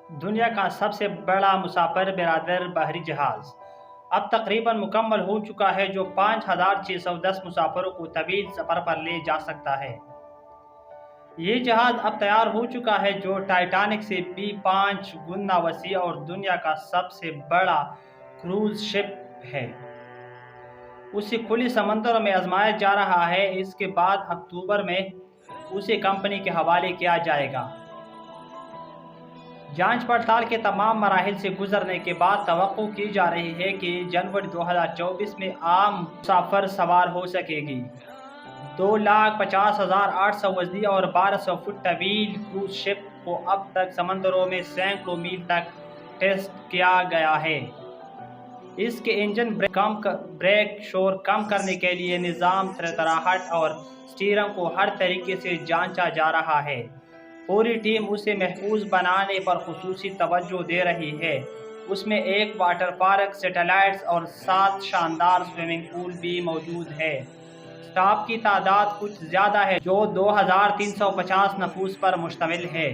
دنیا کا سب سے بڑا مسافر بردار بحری جہاز اب تقریباً مکمل ہو چکا ہے، جو 5610 مسافروں کو طویل سفر پر لے جا سکتا ہے۔ یہ جہاز اب تیار ہو چکا ہے، جو ٹائٹینک سے بھی 5 گنا وسیع اور دنیا کا سب سے بڑا کروز شپ ہے۔ اسے کھلی سمندروں میں آزمایا جا رہا ہے، اس کے بعد اکتوبر میں اسے کمپنی کے حوالے کیا جائے گا۔ جانچ پڑتال کے تمام مراحل سے گزرنے کے بعد توقع کی جا رہی ہے کہ جنوری 2024 میں عام مسافر سوار ہو سکے گی۔ 2,50,800 وزنی اور 1200 فٹ طویل کروز شپ کو اب تک سمندروں میں سینکڑوں میل تک ٹیسٹ کیا گیا ہے۔ اس کے انجن بریک شور کم کرنے کے لیے نظام ترہٹ اور سٹیئرنگ کو ہر طریقے سے جانچا جا رہا ہے۔ پوری ٹیم اسے محفوظ بنانے پر خصوصی توجہ دے رہی ہے۔ اس میں ایک واٹر پارک، سیٹلائٹس اور 7 شاندار سوئمنگ پول بھی موجود ہے۔ سٹاف کی تعداد کچھ زیادہ ہے، جو 2350 نفوس پر مشتمل ہے۔